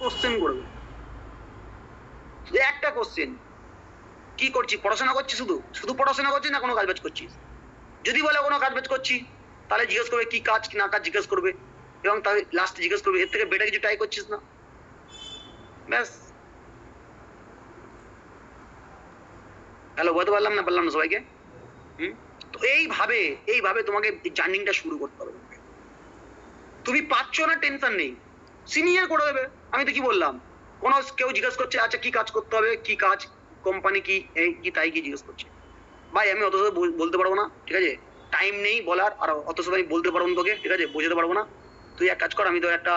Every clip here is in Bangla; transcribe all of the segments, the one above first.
কোশ্চেন করবে, একটা কোশ্চেন, কি করছি? পড়াশোনা করছি, শুধু শুধু পড়াশোনা করছিস না কোনো কাজ বাজ করছিস? যদি বলে কোনো কাজ বাজ করছি, তাহলে জিজ্ঞেস করবে কি কাজ কি না কাজ জিজ্ঞেস করবে, এবং তাহলে লাস্টে জিজ্ঞেস করবে এর থেকে বেটার কিছু ট্রাই করছিস না। ব্যাস। হ্যালো, বলতে পারলাম না সবাইকে? তো এইভাবে তোমাকে জার্নিংটা শুরু করতে হবে। তুমি পাচ্ছ না, টেনশন নেই, সিনিয়র করে দেবে। আমি তো কি বললাম, কোনো কেউ জিজ্ঞেস করছে আচ্ছা কি কাজ করতে হবে, কি কাজ, কোম্পানি কি, এই কি তাই কি জিজ্ঞেস করছে, ভাই আমি অত বলতে পারবো না, ঠিক আছে, টাইম নেই বলার, আর অত সময় আমি বলতে পারবো না তোকে, ঠিক আছে, বোঝাতে পারবো না। তুই এক কাজ কর, আমি তো একটা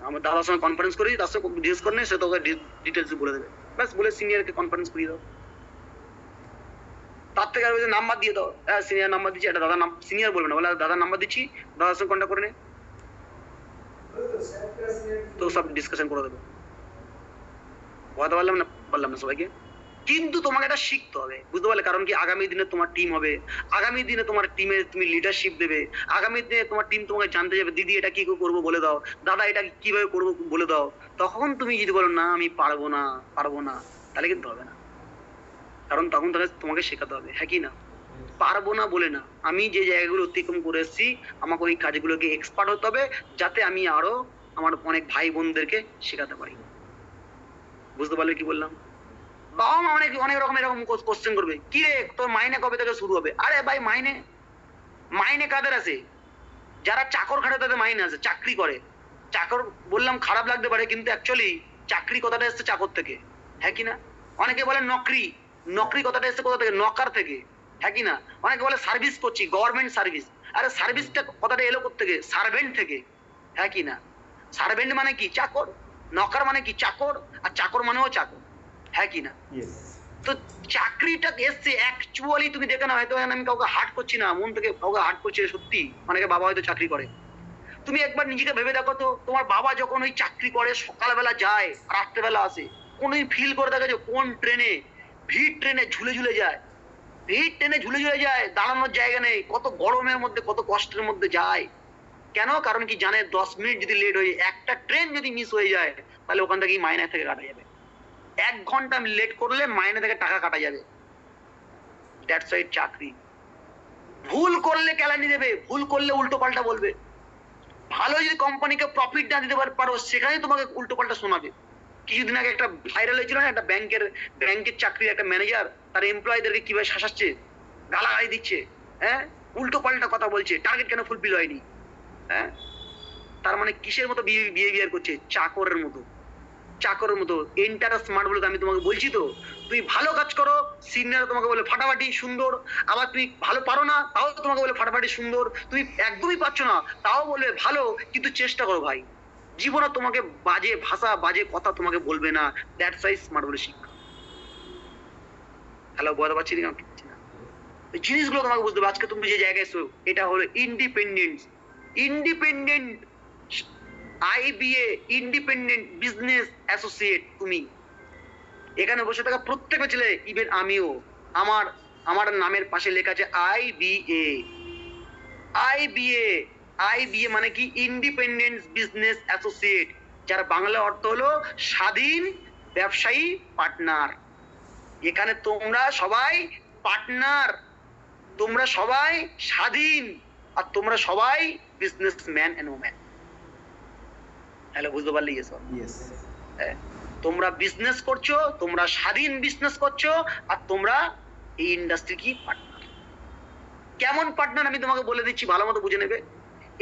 আমার দাদার সঙ্গে কনফারেন্স করেছি, তার সঙ্গে জিজ্ঞেস করে নে, সে তোকে ডিটেলস বলে দেবে। ব্যাস, বলে সিনিয়রকে কনফারেন্স করিয়ে দাও। তার থেকে আর নাম্বার দিয়ে দাও, হ্যাঁ সিনিয়র নাম্বার দিচ্ছি, একটা দাদার নাম, সিনিয়র বলবে না, বলে দাদার নাম্বার দিচ্ছি, দাদার সঙ্গে কন্ট্যাক্ট করে নে, তো সব ডিসকাশন করে দেবে। বলতে পারলাম না সবাইকে? কিন্তু তোমাকে এটা শিখতে হবে, বুঝতে পারলে? কারণ কি, আগামী দিনে তোমার টিম হবে, আগামী দিনে তোমার টিমে তুমি লিডারশিপ দেবে, আগামী দিনে তোমার টিম তোমাকে জানতে যাবে, দিদি এটা কি করবো বলে দাও, দাদা এটা কিভাবে করবো বলে দাও। তখন তুমি যদি বলো না আমি পারবো না, তাহলে কিন্তু হবে না। কারণ তখন তাহলে তোমাকে শেখাতে হবে, হ্যাঁ কি না? পারবো না বলে না, আমি যে জায়গাগুলো অতিক্রম করে এসেছি, আমাকে ওই কাজগুলোকে এক্সপার্ট হতে হবে, যাতে আমি আরো আমার অনেক ভাই বোনদেরকে শেখাতে পারি। বুঝতে পারলে কি বললাম? বাবা মা অনেক অনেক রকম এরকম কোশ্চেন করবে, কি রে তোর মাইনে কবে থেকে শুরু হবে? আরে ভাই, মাইনে কাদের আছে? যারা চাকর খাটে তাদের মাইনে আছে, চাকরি করে। চাকর বললাম খারাপ লাগতে পারে, কিন্তু অ্যাকচুয়ালি চাকরি কথাটা এসছে চাকর থেকে, হ্যাঁ কি না? অনেকে বলে নকরি, নকরি কথাটা এসছে কোথা থেকে? নকার থেকে, হ্যাঁ কি না? অনেকে বলে সার্ভিস করছি, গভর্নমেন্ট সার্ভিস। আরে সার্ভিসটা কথাটা এলো কোথেকে? সার্ভেন্ট থেকে, হ্যাঁ কি না? সার্ভেন্ট মানে কি? চাকর। নকার মানে কি? চাকর। আর চাকর মানেও চাকর, হ্যাঁ কি না? তো চাকরিটা এসছে অ্যাকচুয়ালি, তুমি দেখে না, হয়তো আমি কাউকে হার্ট করছি না, মন থেকে কাউকে হার্ট করছি, সত্যি অনেকে বাবা হয়তো চাকরি করে। তুমি একবার নিজেকে ভেবে দেখো তো, তোমার বাবা যখন ওই চাকরি করে, সকালবেলা যায় রাত্রেবেলা আসে, কোনোদিন ফিল করে দেখেছো কোন ট্রেনে, ভিড় ট্রেনে ঝুলে ঝুলে যায়, ভিড় ট্রেনে ঝুলে ঝুলে যায়, দাঁড়ানোর জায়গা নেই, কত গরমের মধ্যে কত কষ্টের মধ্যে যায়। কেন? কারণ কি জানে, 10 মিনিট যদি লেট হয়ে, একটা ট্রেন যদি মিস হয়ে যায়, তাহলে ওখান থেকেই মাইনে থেকে কাটা যাবে। 1 ঘন্টা লেট করলে মাইনে থেকে টাকা কাটা যাবে। দ্যাটস ওয়াই চাকরি। ভুল করলে কেলানি দেবে, ভুল করলে উল্টো পাল্টা বলবে। ভালো যদি কোম্পানিকে প্রফিট না দিতে পারো, সেখানে তোমাকে উল্টো পাল্টা শোনাবে। কিছুদিন আগে একটা ভাইরাল হয়েছিল না, একটা ব্যাংকের চাকরির একটা ম্যানেজার তার এমপ্লয়ীদেরকে কিভাবে শাসাচ্ছে, গালাগালি দিচ্ছে, হ্যাঁ, উল্টো পাল্টা কথা বলছে, টার্গেট কেন ফুলফিল হয়নি, হ্যাঁ, তার মানে কিসের মতো বিহেভিয়ার করছে? চাকরের মতো, চাকরের মতো। এন্টার স্মার্ট বলে আমি তোমাকে বলছি তো, তুমি ভালো কাজ করো, সিনিয়র তোমাকে বলে ফাটাফাটি সুন্দর, আবার তুমি ভালো পারো না, তাও তোমাকে বলে ফাটাফাটি সুন্দর, তুমি একদমই পারছো না, তাও বলবে ভালো, কিন্তু চেষ্টা করো ভাই। জীবনে তোমাকে বাজে ভাষা বাজে কথা তোমাকে বলবে না। দ্যাটস ওয়াই স্মার্ট বলে শিক্ষা। হ্যালো, বলতে পারছি না? এই জিনিসগুলো তোমাকে বুঝতে হবে। আজকে তুমি যে জায়গায় এসো, এটা হলো independent, independent IBA, independent business associate. তুমি এখানে বসে থাকা প্রত্যেকটা ছেলে, ইভেন আমিও, আমার আমার নামের পাশে লেখা আছে আইবিএ। আইবিএ, আইবিএ মানে কি? ইন্ডিপেন্ডেন্ট বিজনেস অ্যাসোসিয়েট, যার বাংলা অর্থ হলো স্বাধীন ব্যবসায়ী পার্টনার। এখানে তোমরা সবাই পার্টনার, তোমরা সবাই স্বাধীন, আর তোমরা সবাই বিজনেসম্যান এন্ড ওম্যান। হ্যালো, বুঝতে পারলে? তোমরা বিজনেস করছো, তোমরা স্বাধীন বিজনেস করছো, আর তোমরা এই ইন্ডাস্ট্রি কি পার্টনার। কেমন পার্টনার আমি তোমাকে বলে দিচ্ছি, ভালো মতো বুঝে নেবে।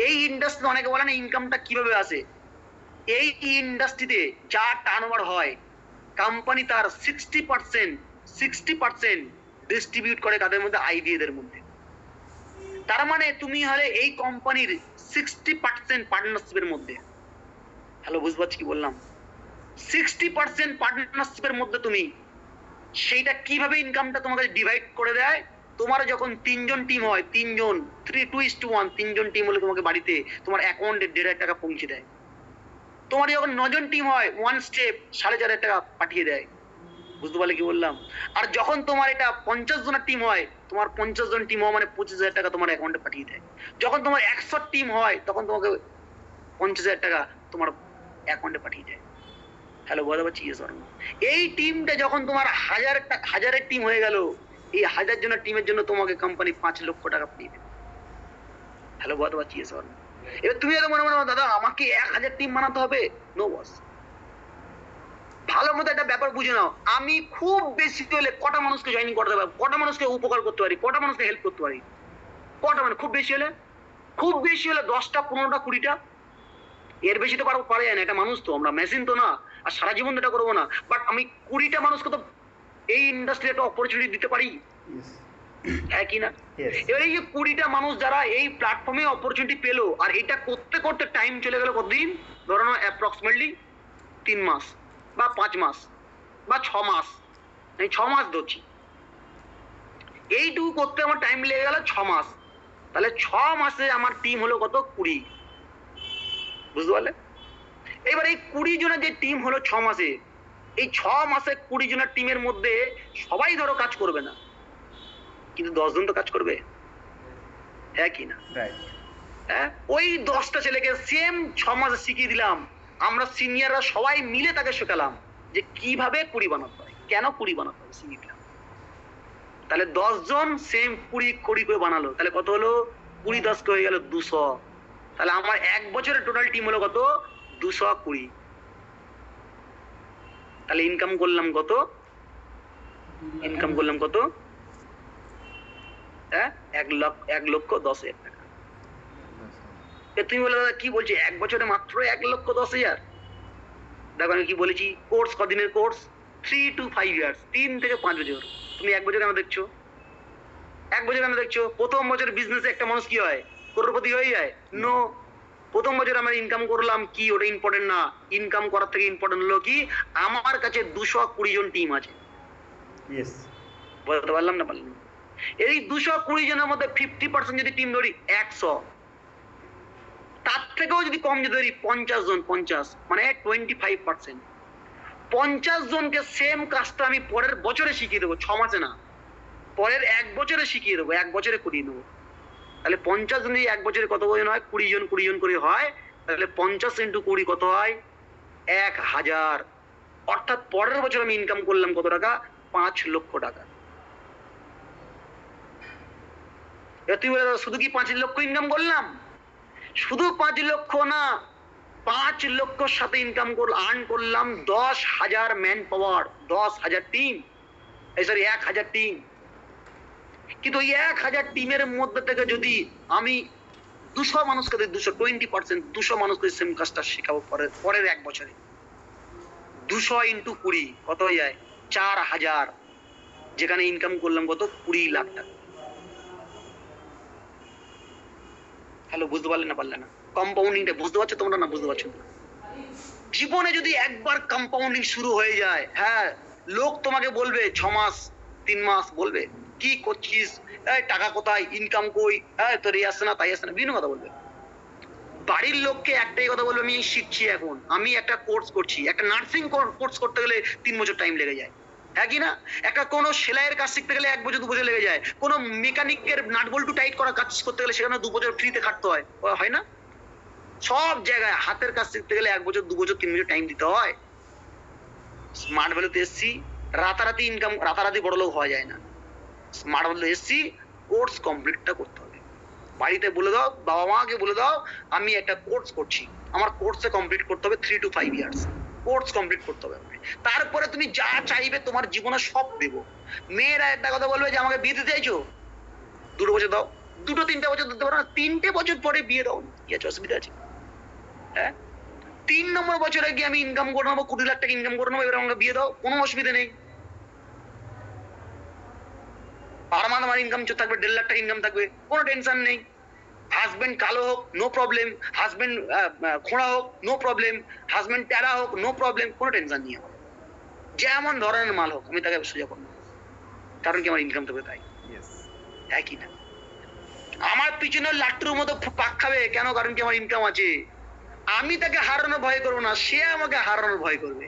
এই ইন্ডাস্ট্রি অনেকে বলে না ইনকামটা কিভাবে আসে, এই ইন্ডাস্ট্রিতে যা টার্নওভার হয়, কোম্পানি তার 60% ডিস্ট্রিবিউট করে তাদের মধ্যে, আইবিএ দের মধ্যে। তার মানে তুমি হলে এই কোম্পানির 60% পার্টনারশিপের মধ্যে। হ্যালো, বুঝতে পারছি কি বললাম? 60% পার্টনারশিপের মধ্যে তুমি, সেইটা কিভাবে ইনকামটা তোমাকে ডিভাইড করে দেয়? তোমার যখন 3জন টিম হয়, 3জন 3:1, 3জন টিম হলে তোমাকে বাড়িতে তোমার অ্যাকাউন্টে 1,500 টাকা পৌঁছে দেয়। তোমার যখন 9জন টিম হয়, 1 স্টেপ 4,500 টাকা পাঠিয়ে দেয়। বুঝতে পারলে কি বললাম? আর যখন তোমার এটা 50 জনের টিম হয়, তোমার 50 জন টিম হয় মানে 25,000 টাকা তোমার অ্যাকাউন্টে পাঠিয়ে দেয়। যখন তোমার 100 টিম হয়, তখন তোমাকে 50,000 টাকা তোমার অ্যাকাউন্টে পাঠিয়ে দেয়। হ্যালো, বলতে পারছি এই টিমটা যখন তোমার হাজারের টিম হয়ে গেল, এই 1000 জনের টিমের জন্য তোমাকে কোম্পানি 5 লক্ষ টাকা দিয়ে দেবে। হ্যালো, বলতে পারছি এবার তুমি এত মনে মনে দাদা আমাকে 1000 টিম বানাতে হবে, নো বস। ভালো মতো একটা ব্যাপার বুঝে নাও, আমি খুব বেশি হলে কটা মানুষকে জয়েনিং করতে পারবো, কটা মানুষকে উপকার করতে পারি, কটা মানুষকে হেল্প করতে পারি, কটা মানে খুব বেশি হলে 10টা 15টা 20টা, এর বেশি তো পারা যায় না। এটা মানুষ তো, আমরা মেশিন তো না, আর সারা জীবন এটা করবো না। বাট আমি 20টা মানুষকে তো এই ইন্ডাস্ট্রি একটা অপরচুনিটি দিতে পারি, হ্যাঁ কি না? এবার এই যে 20টা মানুষ যারা এই প্ল্যাটফর্মে অপরচুনিটি পেলো, আর এটা করতে করতে টাইম চলে গেল কতদিন, ধরো না অ্যাপ্রক্সিমেটলি 3 মাস বা 5 মাস বা 6 মাস, আমি 6 মাস ধরছি, এইটুকু করতে আমার টাইম লেগে গেল 6 মাস। তাহলে 6 মাসে আমার টিম হলো কত, 20, বুঝতে পারলে? এবার এই 20 জনের যে টিম হলো 6 মাসে, এই 6 মাসে 20 জনের টিমের মধ্যে সবাই ধরো কাজ করবে না, কিন্তু 10 জন তো কাজ করবে, হ্যাঁ কি না? হ্যাঁ, ওই 10টা ছেলেকে সেম 6 মাসে শিখিয়ে দিলাম, আমরা সিনিয়ররা সবাই মিলে তাকে শেখালাম যে কিভাবে 20 বানাতে হয়, কেন 20 বানাতে হবে, শিখিয়ে দিলাম। তাহলে 10 জন সেম 20 করে বানালো, তাহলে কত হলো, 20 10 হয়ে গেল 200। তাহলে আমার 1 বছরের টোটাল টিম হলো কত, 220। তাহলে ইনকাম করলাম কত, হ্যাঁ 1,10,000 টাকা। তুমি বলে দাদা কি বলছি, 1 বছরে মাত্র 1,10,000? দেখো আমি কি বলেছি, কোর্স কদিনের কোর্স, 3 to 5 ইয়ার্স, 3 থেকে 5 বছর। তুমি 1 বছর কেন দেখছো, 1 বছর কেন দেখছো? প্রথম বছর বিজনেসে একটা মানুষ কি হয়, করোড়পতি হয়ে যায়? নো। প্রথম বছর আমরা ইনকাম করলাম কি, ওটা ইম্পর্টেন্ট না। ইনকাম করার থেকে ইম্পর্টেন্ট হলো কি, আমার কাছে 220 জন টিম আছে। বলতে পারলাম না? এই 220 জনের মধ্যে 50% যদি টিম ধরি 100, তার থেকেও যদি কম যদি ধরি 50 জন, 50 মানে 25%, 50 জনকে সেম কাজটা আমি পরের বছরে শিখিয়ে দেবো, 6 মাসে না, পরের 1 বছরে শিখিয়ে দেবো, 1 বছরে করিয়ে দেবো। তাহলে 50 জন 1 বছরে কত জন হয়, 20 জন করে হয়, তাহলে 50 × 20 কত হয়, 1000। অর্থাৎ পরের বছর আমি ইনকাম করলাম কত টাকা, 5 লক্ষ টাকা। এবার তুই বলে শুধু কি 5 লক্ষ ইনকাম করলাম? শুধু 5 লক্ষ না, 5 লক্ষর সাথে ইনকাম আর্ন করলাম 10,000 man power, 10,000 team, sorry 1,000 team. কিন্তু ওই 1,000 টিমের মধ্যে থেকে যদি আমি 200 মানুষকে 20% 200 মানুষকে সেম কাজটা শেখাবো পরের 1 বছরে, 200 × 20 কত হয়ে যায়, 4,000, যেখানে ইনকাম করলাম কত, 20 লাখ টাকা। হ্যালো, বুঝতে পারলে না? কম্পাউন্ডিংটা বুঝতে পারছো তোমরা, না বুঝতে পারছো না? জীবনে যদি একবার কম্পাউন্ডিং শুরু হয়ে যায়, হ্যাঁ, লোক তোমাকে বলবে 6 মাস 3 মাস বলবে কি করছিস, টাকা কোথায়, ইনকাম কই, তোর এই আসছে না তাই আসছে না, বিভিন্ন কথা বলবে। বাড়ির লোককে একটাই কথা বলবে, আমি শিখছি, এখন আমি একটা কোর্স করছি, একটা নার্সিং কোর্স করতে গেলে 3 বছর টাইম লেগে যায়, হ্যাঁ কি না? একটা কোনো সেলাইয়ের কাজ শিখতে গেলে 1 বছর 2 বছর লেগে যায়, কোনো মেকানিকের নাট বল্টু টাইট করা কাজ করতে গেলে সেখানে 2 বছর ফ্রিতে খাটতে হয় না? সব জায়গায় হাতের কাজ শিখতে গেলে 1 বছর 2 বছর 3 বছর টাইম দিতে হয়। স্মার্ট ভ্যালুতে এসছি, রাতারাতি ইনকাম, রাতারাতি বড় লোক হওয়া যায় না। স্মার্ট ভ্যালুতে এসছি, কোর্স কমপ্লিটটা করতে হবে। বাড়িতে বলে দাও, বাবা মাকে বলে দাও আমি একটা কোর্স করছি, আমার কোর্সে কমপ্লিট করতে হবে 3 to 5 ইয়ার্স, কোর্স কমপ্লিট করতে হবে। তারপরে তুমি যা চাইবে তোমার জীবনে সব দেবো। মেয়েরা একটা কথা বলবে যে আমাকে বিয়ে দিতে চাইছো, 2 বছর দাও, 2-3 বছর দিতে পারো না, 3টে বছর পরে বিয়ে দাও, কি আছে, অসুবিধা আছে? হ্যাঁ, 3 নম্বর বছরে গিয়ে আমি ইনকাম করে নেবো 20 লাখ টাকা ইনকাম করে নেবো, এবার আমাকে বিয়ে দাও, কোনো অসুবিধা নেই। পার মান্থ আমার ইনকাম থাকবে 1.5 লাখ টাকা ইনকাম থাকবে, কোনো টেনশন নেই। হাজবেন্ড কালো হোক, নো প্রবলেম, হাজবেন্ড খোঁড়া হোক, নো প্রবলেম, হাজবেন্ড টেরা হোক, নো প্রবলেম, কোনো টেনশন নেই আমার। যেমন ধরনের মাল হোক আমি তাকে সোজা করবো, কারণ কি আমার ইনকাম থাকবে তাই, হ্যাঁ কি না? আমার পিছনে লাট্টুর মতো পাক খাবে কেন, কারণ কি আমার ইনকাম আছে। আমি তাকে হারানোর ভয় করবো না, সে আমাকে হারানোর ভয় করবে,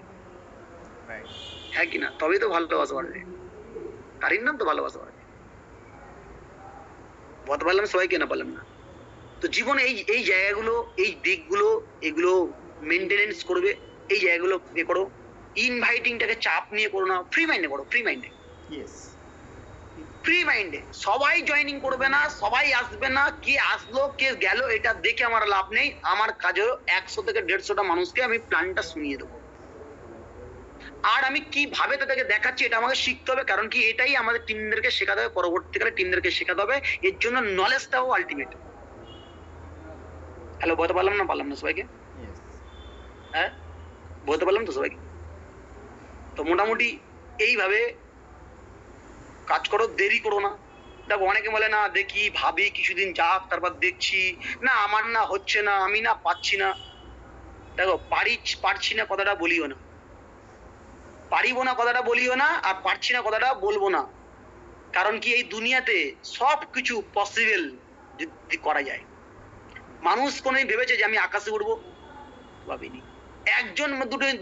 হ্যাঁ কি না? তবেই তো ভালোবাসা বাড়বে, কারির নাম তো ভালোবাসা বাড়বে। বলতে পারলাম সবাইকে, না পারলাম না? তো জীবনে এই জায়গাগুলো, এই দিকগুলো, এগুলো মেনটেনেন্স করবে, এই জায়গাগুলো করো। ইনভাইটিংটাকে চাপ নিয়ে করো না, ফ্রি মাইন্ডে করো, ফ্রি মাইন্ডে, ফ্রি মাইন্ডে। সবাই জয়েনিং করবে না, সবাই আসবে না, কে আসলো কে গেল এটা দেখে আমার লাভ নেই। আমার কাজ হলো 100 থেকে 150টা মানুষকে আমি প্ল্যানটা শুনিয়ে দেবো, আর আমি কিভাবে তাদেরকে দেখাচ্ছি এটা আমাকে শিখতে হবে, কারণ কি এটাই আমাদের টিমদেরকে শেখাতে হবে, পরবর্তীকালে টিমদেরকে শেখাতে হবে। এর জন্য নলেজটাও আলটিমেট। হ্যালো, বলতে পারলাম না সবাইকে? হ্যাঁ, বলতে পারলাম তো সবাইকে? তো মোটামুটি এইভাবে কাজ করো, দেরি করো না। দেখো অনেকে বলে না দেখি ভাবি কিছুদিন যাক তারপর দেখছি, না আমার না হচ্ছে না, আমি না পাচ্ছি না। দেখো পারছি না কথাটা বলিও না, পারিব না কথাটা বলিও না, আর পারছি না কথাটা বলবো না। কারণ কি এই দুনিয়াতে সব কিছু পসিবল যদি করা যায়। মানুষ কোনোদিন ভেবেছে যে আমি আকাশে উঠবো? ভাবিনি।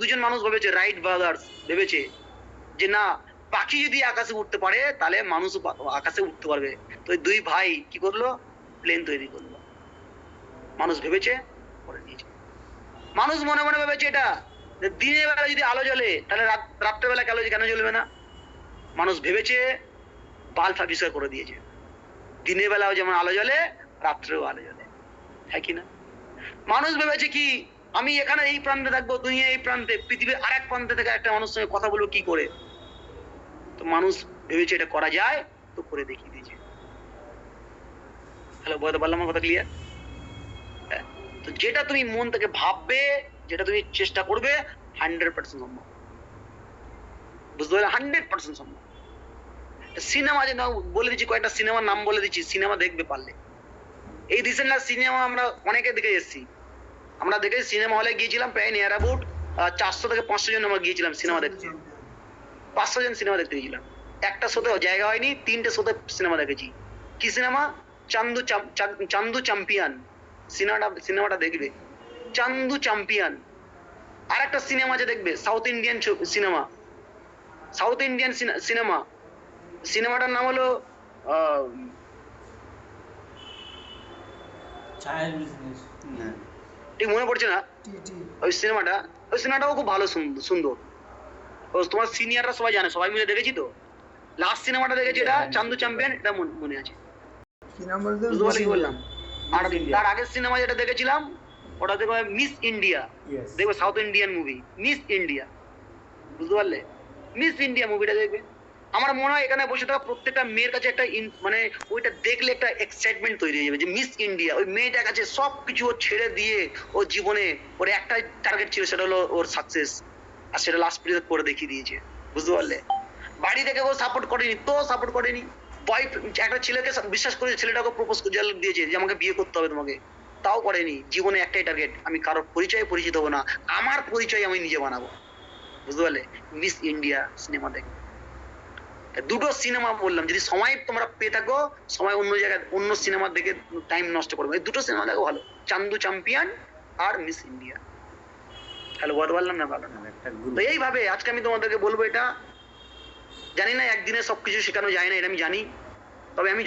দুজন মানুষ ভেবেছে, রাইট ব্রাদার্স ভেবেছে যে না পাখি যদি আকাশে উঠতে পারে তাহলে মানুষও আকাশে উঠতে পারবে। তো এই দুই ভাই কি করলো? প্লেন তৈরি করলো। মানুষ ভেবেছে, করে নিয়েছে। মানুষ মনে মনে ভেবেছে এটা দিনের বেলা যদি আলো জ্বলে তাহলে রাত্রেবেলা কেন জ্বলবে না। মানুষ ভেবেছে, বাল্ব আবিষ্কার করে দিয়েছে, দিনের বেলাও যেমন আলো জ্বলে রাত্রেও আলো জ্বলে, হ্যাঁ কি না? মানুষ ভেবেছে কি আমি এখানে এই প্রান্তে থাকবো, দুনিয়া এই প্রান্তে, পৃথিবীর আরেক প্রান্তে থেকে একটা মানুষের সঙ্গে কথা বলবো কি করে। তো মানুষ ভেবেছে এটা করা যায়, তো করে দেখিয়ে দিয়েছে। হ্যালো, বলতে পারলাম আমার কথা ক্লিয়ার? তো যেটা তুমি মন থেকে ভাববে, যেটা তুমি চেষ্টা করবে, 100% সম্ভব। বুঝতে পারলে? 100% সম্ভব। সিনেমা যে বলে দিচ্ছি, কয়েকটা সিনেমার নাম বলে দিচ্ছি, সিনেমা দেখবে পারলে। এই রিসেন্ট সিনেমা আমরা অনেকে দেখে এসেছি। আমরা দেখে সিনেমা হলে গিয়েছিলাম প্রায় নিয়ার অ্যাবাউট 400 থেকে 500 জন আমরা গিয়েছিলাম সিনেমা দেখতে। 500 জন সিনেমা দেখতে গিয়েছিলাম। একটা শোতে জায়গা হয়নি, 3টে শোতে সিনেমা দেখেছি। কি সিনেমা? চান্দু চ্যাম্পিয়ন। সিনেমাটা দেখবে, চান্দু চ্যাম্পিয়ন। আর একটা সিনেমা আছে দেখবে, south Indian cinema, south Indian cinema. সিনেমাটার নাম হলো ঠিক মনে পড়ছে না ওই সিনেমাটাও খুব ভালো, সুন্দর। তোমার সিনিয়ররা সবাই জানে, সবাই মিলে দেখেছি। তো লাস্ট সিনেমাটা দেখেছি এটা চান্দু চ্যাম্পিয়ন, এটা মনে আছে। কি বললাম? আর তার আগের সিনেমা যেটা দেখেছিলাম ওটা দেখবে মিস ইন্ডিয়া, দেখবে south Indian movie, miss India. বুঝতে পারলে? মিস ইন্ডিয়া মুভিটা দেখবে। আমার মনে হয় এখানে বসে থাকা প্রত্যেকটা মেয়ের কাছে একটা মানে ওইটা দেখলে একটা এক্সাইটমেন্ট তৈরি হয়ে যাবে যে মিস ইন্ডিয়া। ওই মেয়েটার কাছে সবকিছু ও ছেড়ে দিয়ে ও জীবনে ওর একটাই টার্গেট ছিল, সেটা হলো ওর সাকসেস, আর সেটা লাস্ট পিরিয়ড করে দেখিয়ে দিয়েছে। বুঝতে পারলে? বাড়ি থেকে ও সাপোর্ট করেনি, তো সাপোর্ট করেনি। একটা ছেলেকে বিশ্বাস করে ছেলেটাকে প্রপোজ দিয়েছে যে আমাকে বিয়ে করতে হবে তোমাকে, তাও করেনি। জীবনে একটাই টার্গেট, আমি কারোর পরিচয়ে পরিচিত হবো না, আমার পরিচয় আমি নিজে বানাবো। বুঝতে পারলে? মিস ইন্ডিয়া সিনেমা দেখো। দুটো সিনেমা বললাম, যদি সময় তোমরা পেয়ে থাকো, সময় অন্য জায়গায় অন্য সিনেমা দেখে টাইম নষ্ট করবে। এই দুটো সিনেমা দেখো ভালো, চান্দু চ্যাম্পিয়ন আর মিস ইন্ডিয়া। হ্যালো, বলতে পারলাম না? ভালো না। তো এইভাবে আজকে আমি তোমাদেরকে বলবো, এটা জানি না একদিনে সবকিছু শেখানো যায় না, এটা আমি জানি। তবে আমি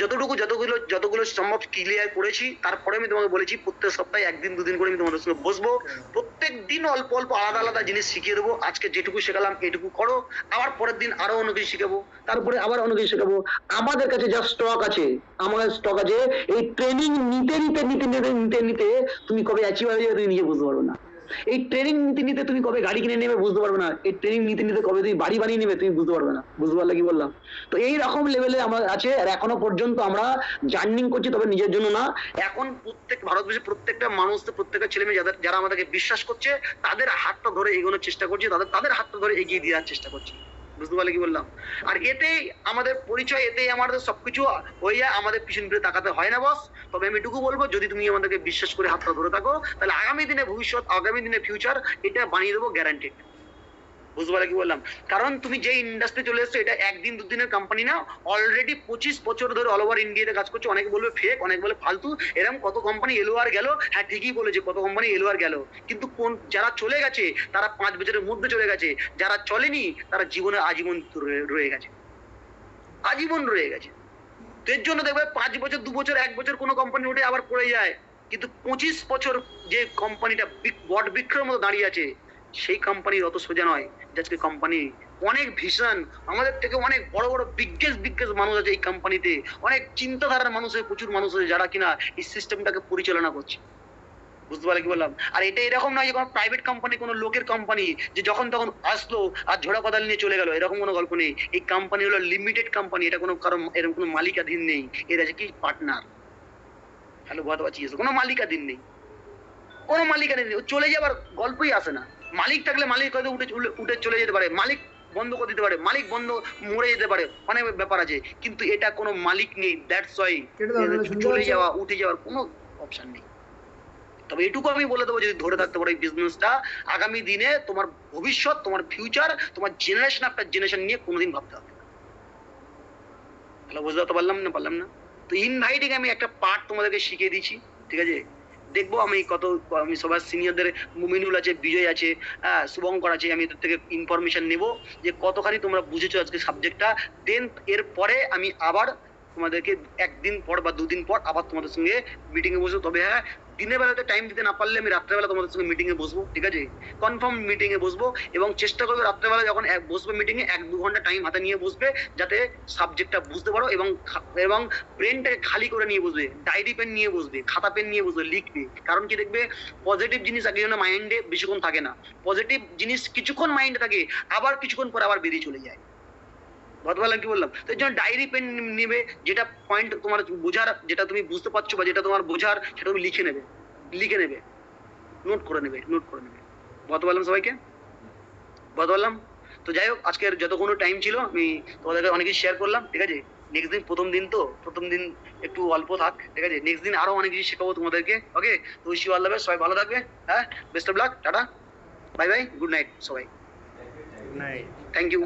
যতগুলো সম্ভব ক্লিয়ার করেছি। তারপরে আমি তোমাকে বলেছি প্রত্যেক সপ্তাহে 1 দিন 2 দিন করে আমি তোমাদের সঙ্গে বসবো, প্রত্যেক দিন অল্প অল্প আলাদা আলাদা জিনিস শিখিয়ে দেবো। আজকে যেটুকু শেখালাম এটুকু করো, আবার পরের দিন আরো অন্য কিছু শিখাবো, তারপরে আবার অন্য কিছু শেখাবো। আমাদের কাছে যা স্টক আছে, আমাদের স্টক আছে, এই ট্রেনিং নিতে তুমি কবে অ্যাচিভ হয়ে যাবে তুমি নিজে বুঝতে পারবে না। এই ট্রেনিং নিতে তুমি কবে গাড়ি কিনে নেবে বুঝতে পারবে না। এই ট্রেনিং নিতে কবে তুমি বাড়ি বানিয়ে নেবে তুমি বুঝতে পারবে না। বুঝতে পারলে কি বললাম? তো এই রকম লেভেলে আমার আছে, আর এখনো পর্যন্ত আমরা জার্নিং করছি, তবে নিজের জন্য না। এখন ভারতবর্ষের প্রত্যেকটা মানুষ, প্রত্যেকটা ছেলে মেয়ে যারা আমাদেরকে বিশ্বাস করছে, তাদের হাতটা ধরে এগোনোর চেষ্টা করছি, তাদের হাতটা ধরে এগিয়ে দেওয়ার চেষ্টা করছি। বুঝতে পারলে কি বললাম? আর এতেই আমাদের পরিচয়, এতেই আমাদের সবকিছু হয়ে যায়। আমাদের পিছন ফিরে তাকাতে হয় না বস। তবে আমি এটুকু বলবো, যদি তুমি আমাদেরকে বিশ্বাস করে হাতটা ধরে থাকো, তাহলে আগামী দিনে ভবিষ্যৎ, আগামী দিনে ফিউচার, এটা বানিয়ে দেবো গ্যারান্টেড। বুঝতে পারলে কি বললাম? কারণ তুমি যে ইন্ডাস্ট্রি চলে এসছো, এটা 1 দিন 2 দিনের কোম্পানি না, অলরেডি 25 বছর ধরে অল ওভার ইন্ডিয়াতে কাজ করছে। অনেকে বলবে ফেক, অনেকে বলে ফালতু, এরকম কত কোম্পানি এলো আর গেল। হ্যাঁ ঠিকই বলেছে, কত কোম্পানি এলো আর গেল, কিন্তু যারা চলে গেছে তারা 5 বছরের মধ্যে চলে গেছে, যারা চলেনি তারা জীবনে আজীবন রয়ে গেছে, আজীবন রয়ে গেছে। এর জন্য দেখবে 5 বছর 2 বছর 1 বছর কোনো কোম্পানি উঠে আবার পড়ে যায়, কিন্তু 25 বছর যে কোম্পানিটা বট বৃক্ষের মতো দাঁড়িয়ে আছে, সেই কোম্পানির অত সোজা নয় যে আজকে কোম্পানি অনেক ভিশন, আমাদের থেকে অনেক বড় বড় বিগেস্ট মানুষ আছে এই কোম্পানিতে, অনেক চিন্তাধারার মানুষ আছে, প্রচুর মানুষ আছে যারা কিনা এই সিস্টেমটাকে পরিচালনা করছে। বুঝতে পারলে কি বললাম? আর এটা এরকম নয় যে কোনো প্রাইভেট কোম্পানি, কোনো লোকের কোম্পানি যে যখন তখন আসলো আর ঝোড়া কোদাল নিয়ে চলে গেল, এরকম কোনো গল্প নেই। এই কোম্পানি হলো লিমিটেড কোম্পানি, এটা কোনো কারণ এরকম কোনো মালিকাধীন নেই, এরা যে কি পার্টনার। হ্যালো, বুঝতে পারছিস? কোনো মালিকাধীন নেই, কোনো মালিকাধীন নেই, চলে যাবার গল্পই আসে না। মালিক থাকলে মালিক হয়তো উঠে চলে যেতে পারে, মালিক বন্ধ করে দিতে পারে, মালিক বন্ধ মরে যেতে পারে, অনেক ব্যাপার আছে, কিন্তু এটা কোনো মালিক নেই। দ্যাটস ওয়াই চলে যাওয়া, উঠে যাওয়ার কোনো অপশন নেই। তবে এটুকু আমি বলে দেবো, যদি ধরে থাকতে পারো এই বিজনেসটা, আগামী দিনে তোমার ভবিষ্যৎ, তোমার ফিউচার, তোমার জেনারেশন আফটার জেনারেশন নিয়ে কোনোদিন ভাবতে হবে না। তাহলে বুঝতে পারলাম না? তো ইনভাইটিং আমি একটা পার্ট তোমাদেরকে শিখিয়ে দিচ্ছি, ঠিক আছে? দেখবো আমি আমি সবার সিনিয়রদের, মুমিনুল আছে, বিজয় আছে, হ্যাঁ, শুভঙ্কর আছে, আমি এদের থেকে ইনফরমেশন নেবো যে কতখানি তোমরা বুঝেছো আজকে সাবজেক্টটা। দেন এর পরে আমি আবার তোমাদেরকে একদিন পর বা দুদিন পর আবার তোমাদের সঙ্গে মিটিং এ বসবো। তবে হ্যাঁ, দিনের বেলাতে টাইম দিতে না পারলে আমি রাত্রেবেলা তোমাদের সঙ্গে মিটিং এ বসবো, ঠিক আছে? কনফার্ম মিটিং এ বসবো, এবং চেষ্টা করবো রাত্রেবেলা যখন বসবে মিটিং এ 1-2 ঘন্টা টাইম হাতে নিয়ে বসবে, যাতে সাবজেক্টটা বুঝতে পারো, এবং ব্রেনটাকে খালি করে নিয়ে বসবে, ডায়েরি পেন নিয়ে বসবে, খাতা পেন নিয়ে বসবে, লিখবে। কারণ কি দেখবে, পজিটিভ জিনিস আগে যেন মাইন্ডে বেশিক্ষণ থাকে না, পজিটিভ জিনিস কিছুক্ষণ মাইন্ডে থাকে, আবার কিছুক্ষণ পরে আবার বেরিয়ে চলে যায়। বুঝতে পারলাম কি বললাম? তো এই জন্য ডায়েরি পেন নেবে, যেটা পয়েন্ট তোমার বোঝার, যেটা তুমি বুঝতে পারছো বা যেটা তোমার বোঝার, সেটা তুমি লিখে নেবে, নোট করে নেবে। বুঝতে পারলাম সবাইকে? বুঝতে পারলাম? তো যাই হোক, আজকের যতক্ষণ টাইম ছিল আমি তোমাদেরকে অনেক কিছু শেয়ার করলাম, ঠিক আছে? নেক্সট দিন, প্রথম দিন একটু অল্প থাক, ঠিক আছে? নেক্সট দিন আরো অনেক কিছু শেখাবো তোমাদেরকে। ওকে, তো wish you all the best, সবাই ভালো থাকবে। হ্যাঁ, best of luck, tata, bye bye, good night সবাই। Good night. Thank you.